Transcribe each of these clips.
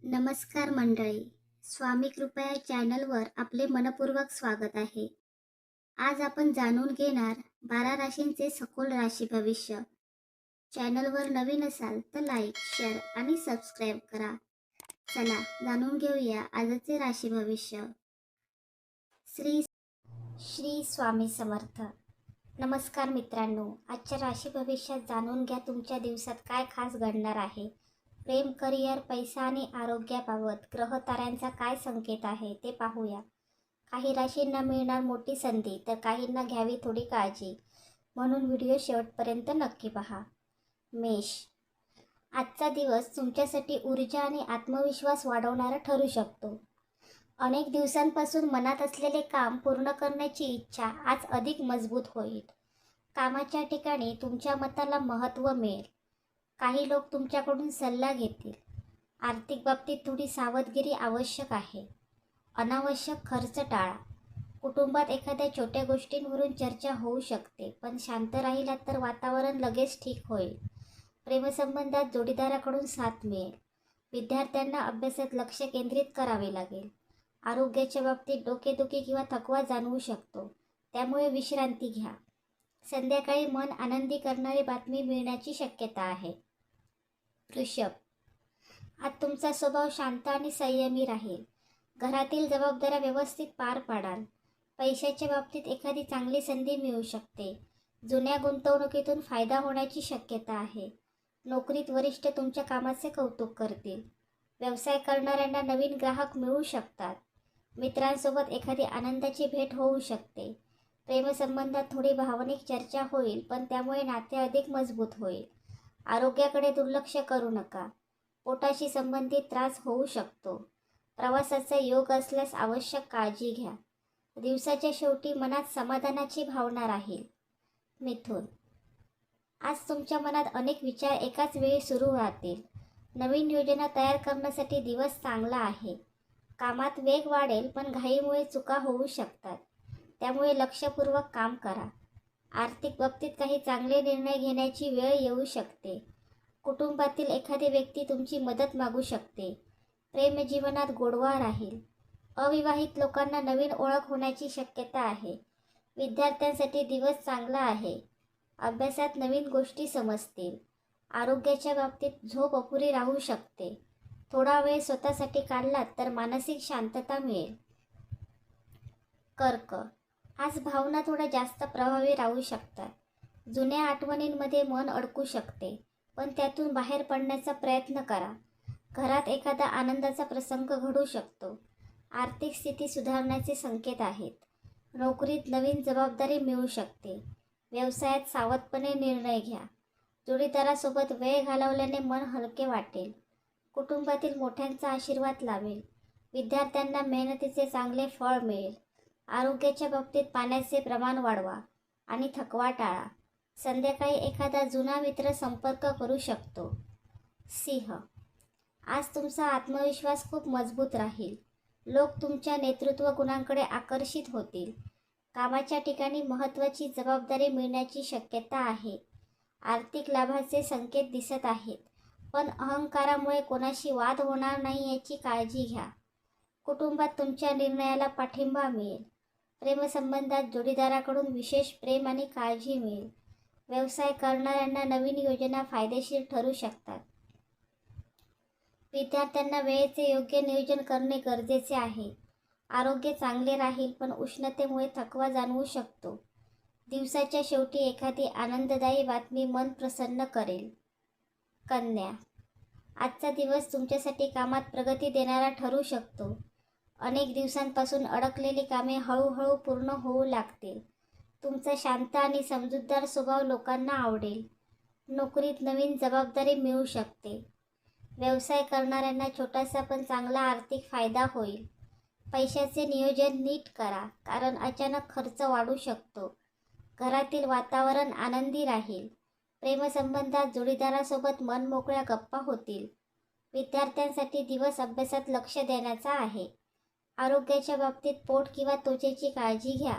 नमस्कार मंडळी, स्वामी कृपा या चॅनलवर आपले मनपूर्वक स्वागत आहे. आज आपण जाणून घेणार 12 राशींचे सखोल राशी भविष्य. चॅनलवर नवीन असाल तर लाईक, शेअर आणि सबस्क्राईब करा. चला जाणून घेऊया आजचे राशी भविष्य. श्री श्री स्वामी समर्थ. नमस्कार मित्रांनो, आजच्या राशी भविष्यात जाणून घ्या तुमच्या दिवसात काय खास घडणार आहे. प्रेम, करिअर, पैसा आणि आरोग्याबाबत ग्रह ताऱ्यांचा काय संकेत आहे ते पाहूया. काही राशींना मिळणार मोठी संधी तर काहींना घ्यावी थोडी काळजी, म्हणून व्हिडिओ शेवटपर्यंत नक्की पहा. मेष. आजचा दिवस तुमच्यासाठी ऊर्जा आणि आत्मविश्वास वाढवणारा ठरू शकतो. अनेक दिवसांपासून मनात असलेले काम पूर्ण करण्याची इच्छा आज अधिक मजबूत होईल. कामाच्या ठिकाणी तुमच्या मताला महत्त्व मिळेल. काही लोक तुमच्याकडून सल्ला घेतील. आर्थिक बाबतीत थोडी सावधगिरी आवश्यक आहे. अनावश्यक खर्च टाळा. कुटुंबात एखाद्या छोट्या गोष्टींवरून चर्चा होऊ शकते, पण शांत राहिलात तर वातावरण लगेच ठीक होईल. प्रेमसंबंधात जोडीदाराकडून साथ मिळेल. विद्यार्थ्यांना अभ्यासात लक्ष केंद्रित करावे लागेल. आरोग्याच्या बाबतीत डोकेदुखी किंवा थकवा जाणवू शकतो, त्यामुळे विश्रांती घ्या. संध्याकाळी मन आनंदी करणारी बातमी मिळण्याची शक्यता आहे. वृषभ. आज तुमचा स्वभाव शांत आणि संयमी राहील. घरातील जबाबदाऱ्या व्यवस्थित पार पाडाल. पैशाच्या बाबतीत एखादी चांगली संधी मिळू शकते. जुन्या गुंतवणुकीतून फायदा होण्याची शक्यता आहे. नोकरीत वरिष्ठ तुमच्या कामाचे कौतुक करतील. व्यवसाय करणाऱ्यांना नवीन ग्राहक मिळू शकतात. मित्रांसोबत एखादी आनंदाची भेट होऊ शकते. प्रेमसंबंधात थोडी भावनिक चर्चा होईल, पण त्यामुळे नाते अधिक मजबूत होईल. आरोग्याकडे दुर्लक्ष करू नका. पोटाशी संबंधित त्रास होऊ शकतो. प्रवासाचा योग असल्यास आवश्यक काळजी घ्या. दिवसाच्या शेवटी मनात समाधानाची भावना राहील. मिथुन. आज तुमच्या मनात अनेक विचार एकाच वेळी सुरू राहतील. नवीन योजना तयार करण्यासाठी दिवस चांगला आहे. कामात वेग वाढेल, पण घाईमुळे चुका होऊ शकतात, त्यामुळे लक्षपूर्वक काम करा. आर्थिक बाबतीत काही चांगले निर्णय घेण्याची वेळ येऊ शकते. कुटुंबातील एखादी व्यक्ती तुमची मदत मागू शकते. प्रेमजीवनात गोडवा राहील. अविवाहित लोकांना नवीन ओळख होण्याची शक्यता आहे. विद्यार्थ्यांसाठी दिवस चांगला आहे. अभ्यासात नवीन गोष्टी समजतील. आरोग्याच्या बाबतीत झोप अपुरी राहू शकते. थोडा वेळ स्वतःसाठी काढलात तर मानसिक शांतता मिळेल. कर्क. आज भावना थोड्या जास्त प्रभावी राहू शकतात. जुन्या आठवणींमध्ये मन अडकू शकते, पण त्यातून बाहेर पडण्याचा प्रयत्न करा. घरात एखादा आनंदाचा प्रसंग घडू शकतो. आर्थिक स्थिती सुधारण्याचे संकेत आहेत. नोकरीत नवीन जबाबदारी मिळू शकते. व्यवसायात सावधपणे निर्णय घ्या. जोडीदारासोबत वेळ घालवल्याने मन हलके वाटेल. कुटुंबातील मोठ्यांचा आशीर्वाद लाभेल. विद्यार्थ्यांना मेहनतीचे चांगले फळ मिळेल. आरोग्याच्या बाबतीत पाण्याचे प्रमाण वाढवा आणि थकवा टाळा. संध्याकाळी एखादा जुना मित्र संपर्क करू शकतो. सिंह. आज तुमचा आत्मविश्वास खूप मजबूत राहील. लोक तुमच्या नेतृत्व गुणांकडे आकर्षित होतील. कामाच्या ठिकाणी महत्त्वाची जबाबदारी मिळण्याची शक्यता आहे. आर्थिक लाभाचे संकेत दिसत आहेत, पण अहंकारामुळे कोणाशी वाद होणार नाही याची काळजी घ्या. कुटुंबात तुमच्या निर्णयाला पाठिंबा मिळेल. प्रेमसंबंधात जोडीदाराकडून विशेष प्रेम आणि काळजी मिळेल. व्यवसाय करणाऱ्यांना नवीन योजना फायदेशीर ठरू शकतात. विद्यार्थ्यांना वेळेचे योग्य नियोजन करणे गरजेचे आहे. आरोग्य चांगले राहील, पण उष्णतेमुळे थकवा जाणवू शकतो. दिवसाच्या शेवटी एखादी आनंददायी बातमी मन प्रसन्न करेल. कन्या. आजचा दिवस तुमच्यासाठी कामात प्रगती देणारा ठरू शकतो. अनेक दिवसांपासून अडकलेली कामे हळूहळू पूर्ण होऊ लागतील. तुमचा शांत आणि समजूतदार स्वभाव लोकांना आवडेल. नोकरीत नवीन जबाबदारी मिळू शकते. व्यवसाय करणाऱ्यांना छोटासा पण चांगला आर्थिक फायदा होईल. पैशाचे नियोजन नीट करा, कारण अचानक खर्च वाढू शकतो. घरातील वातावरण आनंदी राहील. प्रेमसंबंधात जोडीदारासोबत मनमोकळ्या गप्पा होतील. विद्यार्थ्यांसाठी दिवस अभ्यासात लक्ष देण्याचा आहे. आरोग्याच्या बाबतीत पोट किंवा त्वचेची काळजी घ्या.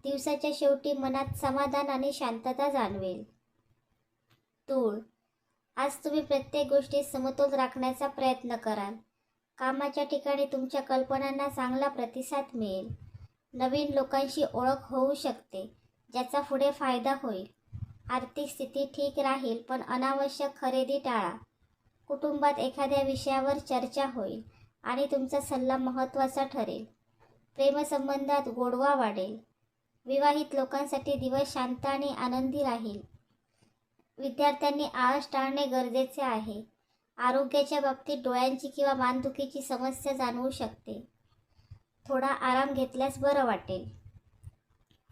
दिवसाच्या शेवटी मनात समाधान आणि शांतता जाणवेल. तूळ. आज तुम्ही प्रत्येक गोष्टीत समतोल राखण्याचा प्रयत्न कराल. कामाच्या ठिकाणी तुमच्या कल्पनांना चांगला प्रतिसाद मिळेल. नवीन लोकांशी ओळख होऊ शकते, ज्याचा पुढे फायदा होईल. आर्थिक स्थिती ठीक राहील, पण अनावश्यक खरेदी टाळा. कुटुंबात एखाद्या विषयावर चर्चा होईल आणि तुमचा सल्ला महत्त्वाचा ठरेल. प्रेमसंबंधात गोडवा वाढेल. विवाहित लोकांसाठी दिवस शांत आणि आनंदी राहील. विद्यार्थ्यांनी आळस टाळणे गरजेचे आहे. आरोग्याच्या बाबतीत डोळ्यांची किंवा मानदुखीची समस्या जाणवू शकते. थोडा आराम घेतल्यास बरं वाटेल.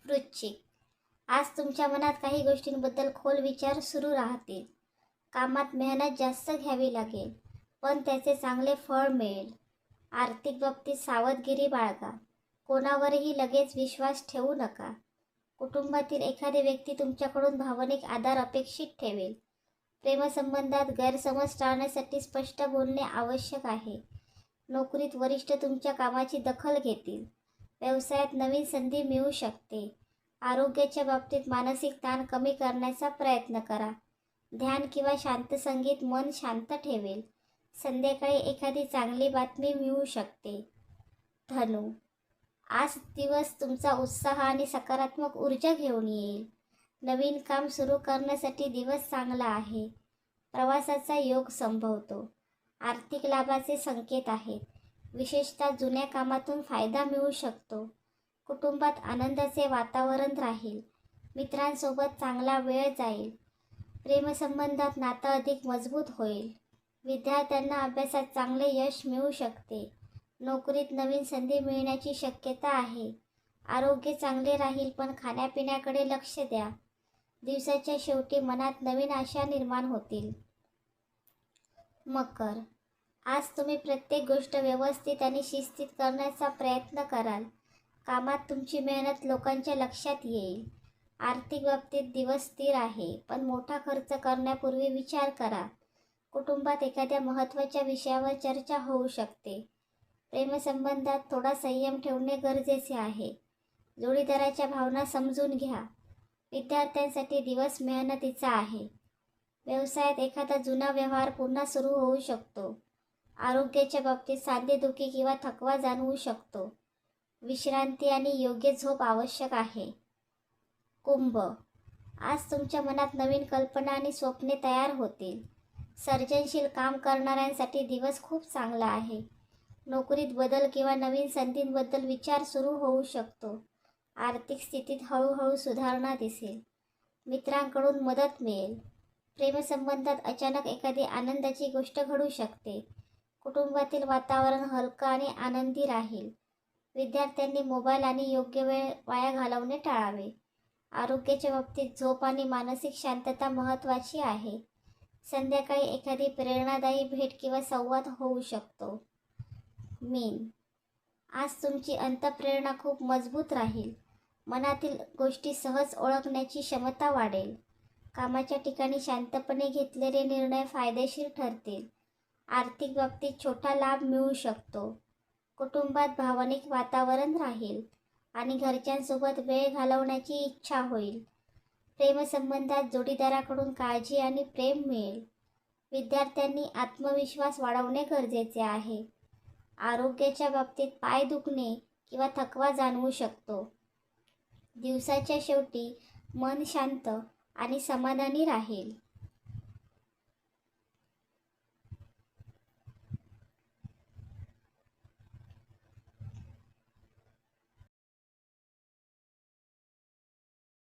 वृश्चिक, आज तुमच्या मनात काही गोष्टींबद्दल खोल विचार सुरू राहतील. कामात मेहनत जास्त घ्यावी लागेल, पण त्याचे चांगले फळ मिळेल. आर्थिक बाबतीत सावधगिरी बाळगा. कोणावरही लगेच विश्वास ठेवू नका. कुटुंबातील एखादी व्यक्ती तुमच्याकडून भावनिक आधार अपेक्षित ठेवेल. प्रेमसंबंधात गैरसमज टाळण्यासाठी स्पष्ट बोलणे आवश्यक आहे. नोकरीत वरिष्ठ तुमच्या कामाची दखल घेतील. व्यवसायात नवीन संधी मिळू शकते. आरोग्याच्या बाबतीत मानसिक ताण कमी करण्याचा प्रयत्न करा. ध्यान किंवा शांत संगीत मन शांत ठेवेल. संध्याकाळी एखादी चांगली बातमी मिळू शकते. धनु, आज दिवस तुमचा उत्साह आणि सकारात्मक ऊर्जा घेऊन येईल. नवीन काम सुरू करण्यासाठी दिवस चांगला आहे. प्रवासाचा योग संभवतो. आर्थिक लाभाचे संकेत आहेत. विशेषतः जुन्या कामातून फायदा मिळू शकतो. कुटुंबात आनंदाचे वातावरण राहील. मित्रांसोबत चांगला वेळ जाईल. प्रेमसंबंधात नातं अधिक मजबूत होईल. विद्यार्थ्यांना अभ्यासात चांगले यश मिळू शकते. नोकरीत नवीन संधी मिळण्याची शक्यता आहे. आरोग्य चांगले राहील, पण खाण्यापिण्याकडे लक्ष द्या. दिवसाच्या शेवटी मनात नवीन आशा निर्माण होतील. मकर, आज तुम्ही प्रत्येक गोष्ट व्यवस्थित आणि शिस्तीत करण्याचा प्रयत्न कराल. कामात तुमची मेहनत लोकांच्या लक्षात येईल. आर्थिक बाबतीत दिवस स्थिर आहे, पण मोठा खर्च करण्यापूर्वी विचार करा. कुटुंबात एखाद्या महत्त्वाच्या विषयावर चर्चा होऊ शकते. प्रेमसंबंधात थोडा संयम ठेवणे गरजेचे आहे. जोडीदाराच्या भावना समजून घ्या. विद्यार्थ्यांसाठी दिवस मेहनतीचा आहे. व्यवसायात एखादा जुना व्यवहार पुन्हा सुरू होऊ शकतो. आरोग्याच्या बाबतीत सांधेदुखी किंवा थकवा जाणवू शकतो. विश्रांती आणि योग्य झोप आवश्यक आहे. कुंभ, आज तुमच्या मनात नवीन कल्पना आणि स्वप्ने तयार होतील. सर्जनशील काम करणाऱ्यांसाठी दिवस खूप चांगला आहे. नोकरीत बदल किंवा नवीन संधींबद्दल विचार सुरू होऊ शकतो. आर्थिक स्थितीत हळूहळू सुधारणा दिसेल. मित्रांकडून मदत मिळेल. प्रेमसंबंधात अचानक एखादी आनंदाची गोष्ट घडू शकते. कुटुंबातील वातावरण हलकं आणि आनंदी राहील. विद्यार्थ्यांनी मोबाईल आणि योग्य वेळ वाया घालवणे टाळावे. आरोग्याच्या बाबतीत झोप आणि मानसिक शांतता महत्त्वाची आहे. संध्याकाळी एखादी प्रेरणादायी भेट किंवा संवाद होऊ शकतो. मीन, आज तुमची अंतःप्रेरणा खूप मजबूत राहील. मनातील गोष्टी सहज ओळखण्याची क्षमता वाढेल. कामाच्या ठिकाणी शांतपणे घेतलेले निर्णय फायदेशीर ठरतील. आर्थिक बाबतीत छोटा लाभ मिळू शकतो. कुटुंबात भावनिक वातावरण राहील आणि घरच्यांसोबत वेळ घालवण्याची इच्छा होईल. प्रेमसंबंधात जोडीदाराकडून काळजी आणि प्रेम मिळेल. विद्यार्थ्यांनी आत्मविश्वास वाढवणे गरजेचे आहे. आरोग्याच्या बाबतीत पाय दुखणे किंवा थकवा जाणवू शकतो. दिवसाच्या शेवटी मन शांत आणि समाधानी राहील.